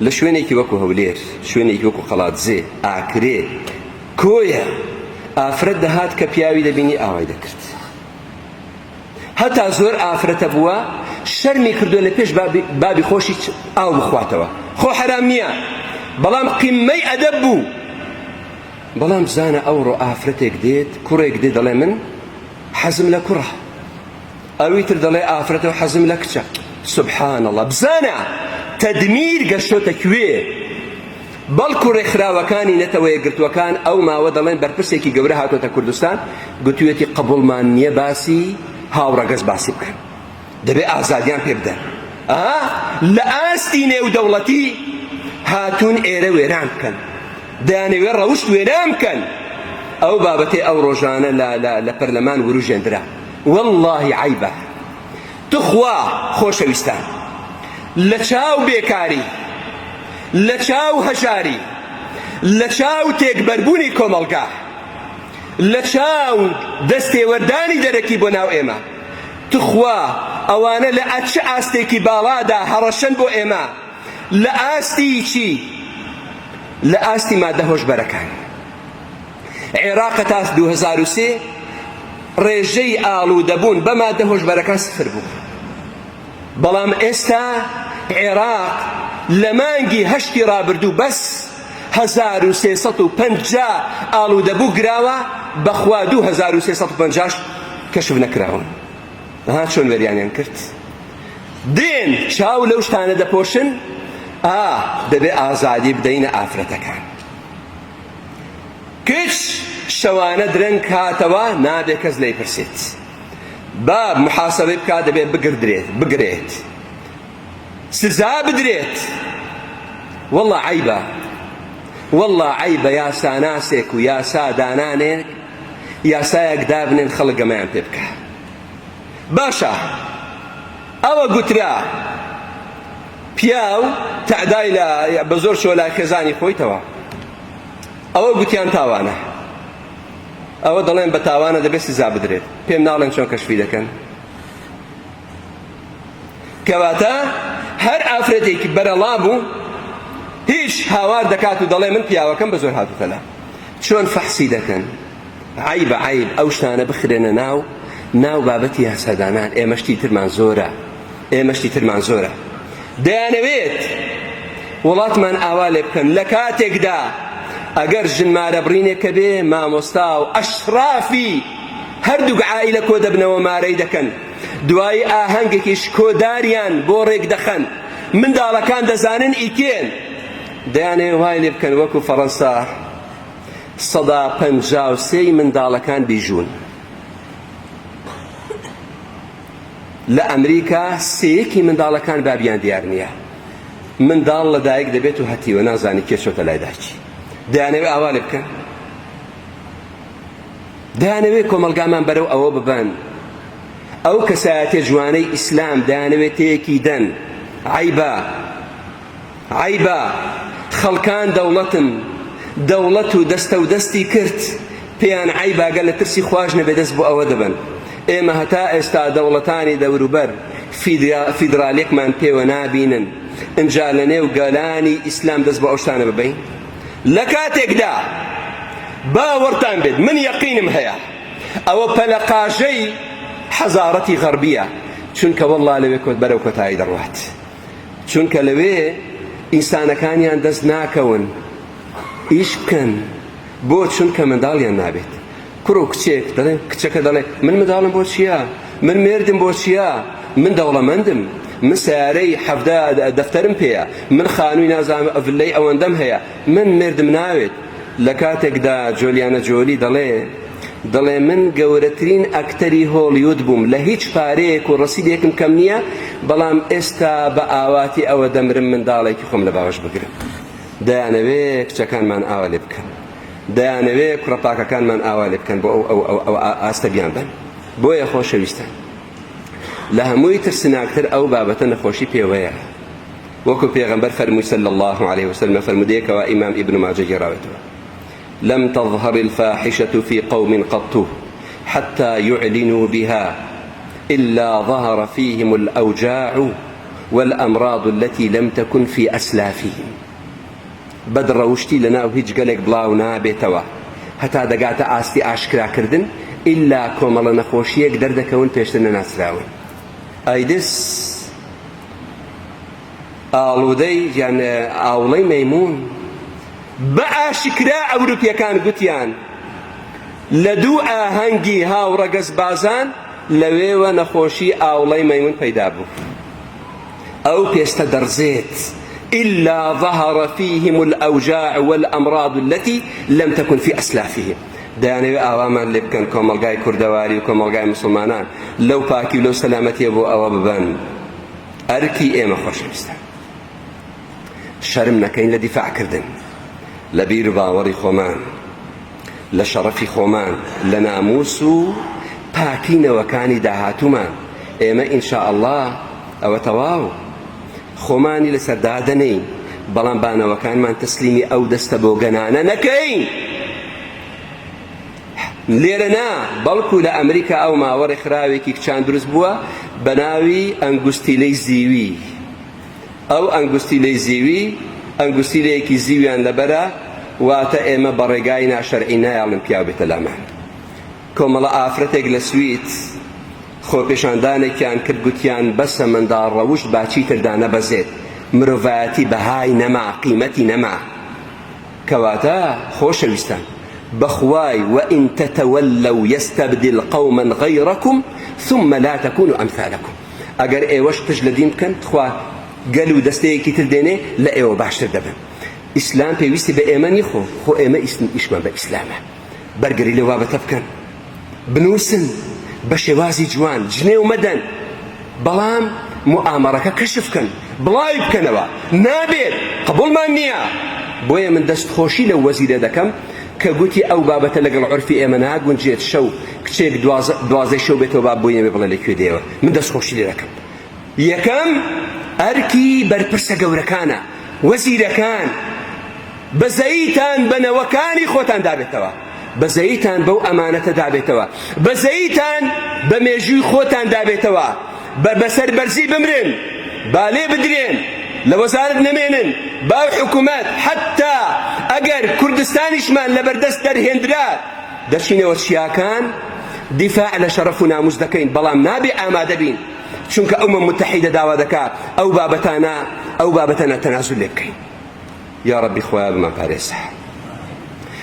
لە شوێنێکی وەکو هەولێر، شوێنێکی وەکو قەڵاتزێ، ئاکرێ، کۆیە ئافرەت دەهات کە پیاوی دەبینی ئاوای دەکرد. هەتا زۆر ئافرەتە بووە شەرمی کردو لە پێش بابی خۆشی ئاو بخواتەوە. خۆ حرام نییە، بەڵام قیممەی ئەدەب بوو. بەڵام بزانە ئەوڕۆ ئافرەتێک دێت، کوڕێک دێت دەڵێ من حەزم لە کوڕە، ئەوی تر دەڵێ ئافرەتەوە حەزم لە کچە. سبحان الله، بزانە تەدمیر گەشتۆتە کوێ. بەڵکو ڕێکخراوەکانی نەتەوەیە گرتوەکان ئەو ماوە دەڵێن بەرپرسێکی گەورە هاتوۆتە کوردستان، گوتوێتی قبوڵمان نییە باسی هاوڕەگەز باسی بکەن، دەبێ ئازادیان پێ بدەن. لە ئاستی نێودەوڵەتی هاتوون ئێرە وێران بکەن، دەیانەوێ ڕەوشت وێران بکەن. ئەو بابەتێ ئەو ڕۆژانە لە پەرلەمان وروژێنرا. واللهی عیبە. تخوا خۆشەویستان، لە چاو بێکاری، لە چاو هەژاری، لە چاو تێکبەربوونی کۆمەڵگا، لە چاو دەستێوەردانی دەرەکی بۆ ناو ئێمە، تخوا ئەوانە لە چ ئاستێکی باڵادا هەڕەشەن بۆ ئێمە، لە ئاستی چی؟ لە ئاستی مادە هۆشبەرەکان. عێراق تا 2003 ڕێژەی ئاڵوودەبوون بە مادە هۆشبەرەکان سفر بوو. بەڵام ئێستا عێراق لە مانگی هەشتی ڕابردوو بەس 1350 ئاڵوودەبوو گراوە، بەخوا 2350 کەشف نەکراون. چۆن وەریانیان کرد؟ دێن چاو لەو شتانە دەپۆشن. دەبێ ئازادی بدەینە ئافرەتەکان. کچ شەوانە درەنگ هاتەوە نابێ کەس لێی پرسێت، باب محاسبەی بکات، دەبێ بگرێت، سزا بدرێت. والله عیبە، والله عیبە یاساناسێک و یاسا دانانێک یاسایەک دابنێن خەڵک گەمەیان پێ بکە. باشە ئەوە گوترا پیاو تەعدای بە زۆر شۆ لای خێزانی خۆیتەوە، ئەوە گوتیان تاوانە، ئەوە دەڵێن بە تاوانە دەبێت سزا بدرێت، پێم ناڵێن چۆن کەشفی دەکەن. کەواتە هەر ئافرەتێکی بەرەڵا بوو هیچ هاوار دەکات و دەڵێ من پیاوەکەم بە زۆر هاتوتە لا. چۆن فەحسی دەکەن؟ عیبە عیب. ئەو شتانە بخرێنە ناو بابەتی یاسادانان. ئێمەشتی ترمان زۆرە، ئێمەشتی ترمان زۆرە. دەیانەوێت وڵاتمان ئاوا لێ بکەن لە کاتێکدا ئەگەر ژنمارە بڕینێکە بێ مامۆستا و ئەشرافی هەردووک عائیلە کۆ دەبنەوە مارەی دەکەن، دوایی ئاهەنگێکیش کۆداریان بۆ ڕێک دەخەن، منداڵەکان دەزانن ئیکێن. دەیانێ وای لێ بکەن وەکو فەڕەنسا 153 منداڵەکان بیژوون، لە ئەمریکا 3 منداڵەکان بابیان دیار نییە. منداڵ لەدایک دەبێت و هەتیوە نازانی کێ چۆتە لای داچی. دەیانەوێت ئاوا لێ بکەن، دەیانەوێت کۆمەلگامان بەرەو ئەوە ببەن ئەو کەسایەتیە جوانەی ئیسلام دەیانەوێت تێیەکی دەن. عیبە، عیبە. خەڵکان دەوڵەت و دەستە و دەستی کرد، پێیان عیبە ئەگەر لە ترسی خواش نەبێ دەست بۆ ئەوە دەبن. ئێمە هەتا ئێستا دەوڵەتانی دەوروبەر فیدرالیەکمان پێوە نابینن، ئەنجا لە نێو گەلانی ئیسلام دەست بە ئەو شتانە ببەین. لە کاتێکدا باوەڕتان بێت، من یەقینم هەیە ئەوە پەلەقاژەی حەزارەتی غەربیە، چونکە وەڵڵا لەوێ بەرەو کۆتایی دەڕوات، چونکە لەوێ ئینسانەکانیان دەست ناکەون ئیش بکەن، بۆ چونکە منداڵیان نابێت. کوڕ و کچێک دەڵێن، کچەکە دەڵێ من منداڵم بۆ چییە؟ من مێردم بۆ چییە؟ من دەوڵەمەندم، من سیارەی 17 دەفتەرم پێیە، من خانووی نازانم ئەڤلەی ئەوەندەم هەیە، من مێردم ناوێت. لە کاتێکدا جۆلیانە جۆلی دەڵێ من گەورەترین ئەکتەری هۆلیوود بووم، لە هیچ پارەیەک و ڕەسیدێکم کەم نییە، بەڵام ئێستا بە ئاواتی ئەوە دەمرم منداڵێکی خۆم لە باوەش بگرم. دەیانەوێت کچەکانمان ئاوا لێ بکەن، دەیانەوێت کوڕەپاکەکانمان ئاوا لێ بکەن بۆ ئەو ئاستە بیان بن. بۆیە خۆشەویستان، لە هەمووی ترسناکتر ئەو بابەتە نەخۆشی پێوەیە، وەکو پێغەمبەر فەرمووی صلی الله عليه وسلم، فەرمودەیەکەوە ئیمام ئیبن ماجە گێڕاوێتەوە: لم تظهر الفاحشة في قوم قط حتى يعلنوا بها إلا ظهر فيهم الأوجاع والأمراض التي لم تكن في أسلافهم. بدڕەوشتی لەناو هیچ گەلێک بڵاو نابێتەوە هەتا دەگاتە ئاستی ئاشکراکردن ئیلا کۆمەڵە نەخۆشیەک دەردەکەون پێشتر نەناسراون. ئایدس ئاڵوودەی یان ئاوڵەی مەیمون بە ئاشکرا ئەوروپیەکان گوتیان لە دوو ئاهەنگی هاوڕەگەز بازان لەوێوە نەخۆشی ئاوڵەی مەیمون پەیدا بوو. ئەو پێستە دەڕزێت إلا ظهر فيهم الأوجاع والأمراض التي لم تكن في أسلافهم. دەیانەوێت ئاوامان لێ بکەن کۆمەڵگای کوردەواری و کۆمەڵگای مسلمانان لەو پاکی و لەو سەلامەتیە بۆ ئەوە ببەن. ئەرکی ئێمە خۆشەویستان شەرم نەکەین لە دیفاعکردن لە بیر و باوەڕی خۆمان، لە شەڕەفی خۆمان، لە ناموس و پاکینەوەکانی داهاتوومان. ئێمە ئینشاء الله ئەوە تەواو خۆمانی لەسەر دادەنەین، بەڵام بانەوەکانمان تەسلیمی ئەو دەستە بۆ گەنانە نەکەین. لێرە نا، بەڵکو لە ئەمریکا ئەو ماوەڕی خراوێکی کچان دروست بووە بە ناوی ئەنگوستیلەی زیوی. ئەو ئەنگوستیلەی زیوی ئەنگوستیلەیەکی زیویان لەبەرە، واتە ئێمە بە ڕێگای ناشەرعی نایاڵن پیا بێتە لامان. کۆمەڵە ئافرەتێک لە سوید خۆپێشاندانێکیان کرد، گوتیان بەسە منداڵ ڕەوشت باچی تردا نەبەزێت، مرۆڤایەتی بەهای نەما، قیمەتی نەما. کەواتە خۆشەویستان بەخوای وئین تەتەوەلەو یەستەبدل قەومەن غەیڕەکم ثم لا تەکونوا ئەمثالەکم. ئەگەر ئێوەش پشت لە دین بکەن خوا گەل و دەستەیەکی تر دێنێ لە ئێوە باشتر دەبن. ئیسلام پێویستی بە ئێمە نیخۆ، خۆ ئێمە ئیشمان بە ئیسلامە. بەرگەری لە وابەتە بکەن، بنووسن بە شێوازی جوان، جنێ و مەدەن، بەڵام موئامەڕەکە کەشف بکەن، بڵاوی بکەنەوە. نابێت، قبوڵمان نییە. بۆیە من دەستخۆشی لەو وەزیرە دەکەم کە گوتی ئەو بابەتە لەگەڵ عورفی ئێمە ناگونجێت، شەو کچێک دوازەی شەو بێتەوە با بۆ ئێمە بڵێ لەکوێ دێوە. من دەستخۆشی لێ دەکەم. یەکەم ئەرکی بەرپرسە گەورەکانە، وەزیرەکان، بەزەیتان بەنەوەکانی خۆتان دابێتەوە، بەزەیتان بەو ئەمانەتە دابێتەوە، بەزەیتان بە مێژووی خۆتان دابێتەوە، بەسەر بەرزی بمرن، بالێ بدرێن، لە وەزارەت نەمێنن، باو حکوومەت حتا ئەگەر کوردستانیشمان لە بەردەست دەرهێنرا دەچینەوە چیاکان دیفاع لە شەرەف و ناموس دەکەین، بەڵام نابێ ئامادە بین، چونکە ئەومە متحیدە داوا دەکات ئەو بابەتانە تەنازول لێ بکەین. یا ڕەبی خۆیان بمان پارێزە.